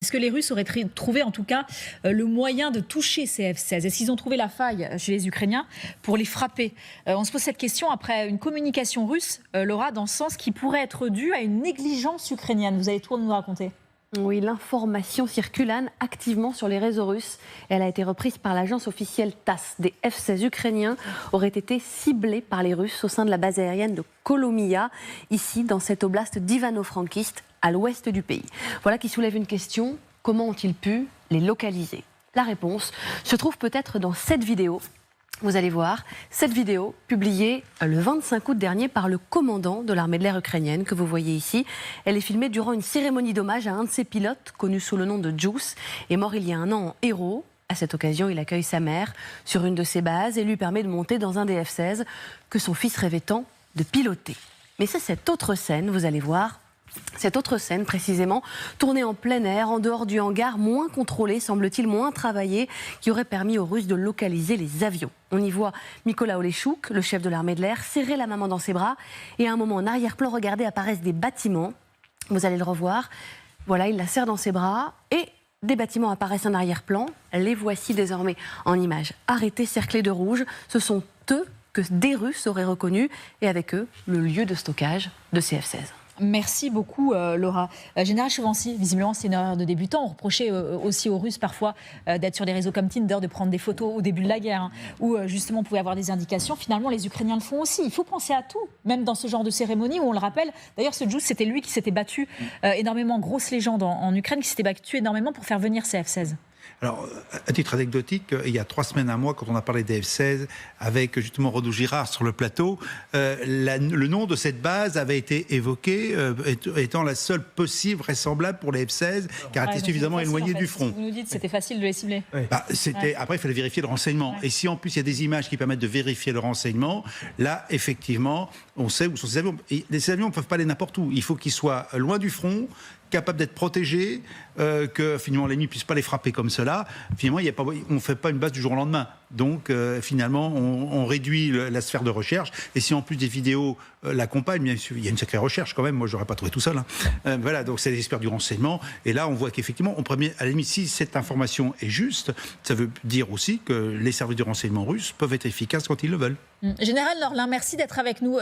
Est-ce que les Russes auraient trouvé en tout cas le moyen de toucher ces F-16 ? Est-ce qu'ils ont trouvé la faille chez les Ukrainiens pour les frapper ? On se pose cette question après une communication russe, Laura, dans ce sens qui pourrait être due à une négligence ukrainienne. Vous allez tout nous raconter. Oui, l'information circule, Anne, activement sur les réseaux russes. Elle a été reprise par l'agence officielle TASS. Des F-16 ukrainiens auraient été ciblés par les Russes au sein de la base aérienne de Kolomyia, ici dans cette oblast d'Ivano-Frankivsk, à l'ouest du pays. Voilà qui soulève une question, comment ont-ils pu les localiser ? La réponse se trouve peut-être dans cette vidéo. Vous allez voir, cette vidéo publiée le 25 août dernier par le commandant de l'armée de l'air ukrainienne que vous voyez ici. Elle est filmée durant une cérémonie d'hommage à un de ses pilotes, connu sous le nom de Juice, est mort il y a un an en héros. À cette occasion, il accueille sa mère sur une de ses bases et lui permet de monter dans un des F-16 que son fils rêvait tant de piloter. Mais c'est cette autre scène, vous allez voir, cette autre scène, précisément, tournée en plein air, en dehors du hangar, moins contrôlée, semble-t-il, moins travaillée, qui aurait permis aux Russes de localiser les avions. On y voit Mykola Oleshchuk, le chef de l'armée de l'air, serrer la maman dans ses bras. Et à un moment, en arrière-plan, regardez, apparaissent des bâtiments. Vous allez le revoir. Voilà, il la serre dans ses bras et des bâtiments apparaissent en arrière-plan. Les voici désormais en image arrêtés, cerclés de rouge. Ce sont eux que des Russes auraient reconnus et avec eux, le lieu de stockage de ces F-16. Merci beaucoup, Laura. Général Chovancy, visiblement, c'est une erreur de débutant. On reprochait aussi aux Russes parfois d'être sur des réseaux comme Tinder, de prendre des photos au début de la guerre, où justement on pouvait avoir des indications. Finalement, les Ukrainiens le font aussi. Il faut penser à tout, même dans ce genre de cérémonie où on le rappelle. D'ailleurs, ce Juice, c'était lui qui s'était battu énormément, grosse légende en Ukraine, qui s'était battu énormément pour faire venir ces F-16. Alors, à titre anecdotique, il y a 3 semaines, un mois, quand on a parlé des F-16, avec justement Renaud Girard sur le plateau, le nom de cette base avait été évoqué, étant la seule possible vraisemblable pour les F-16, car elle était suffisamment éloignée du front. Vous nous dites que c'était facile de les cibler. Après, il fallait vérifier le renseignement. Et si en plus il y a des images qui permettent de vérifier le renseignement, là, effectivement, on sait où sont ces avions. Et les avions ne peuvent pas aller n'importe où. Il faut qu'ils soient loin du front, capables d'être protégés, que finalement l'ennemi ne puisse pas les frapper comme cela. Finalement, on ne fait pas une base du jour au lendemain. Donc finalement, on réduit la sphère de recherche. Et si en plus des vidéos l'accompagnent, il y a une sacrée recherche quand même. Moi, je n'aurais pas trouvé tout seul. Voilà, donc c'est les experts du renseignement. Et là, on voit qu'effectivement, à la limite, si cette information est juste, ça veut dire aussi que les services de renseignement russes peuvent être efficaces quand ils le veulent. Général Norlin, merci d'être avec nous.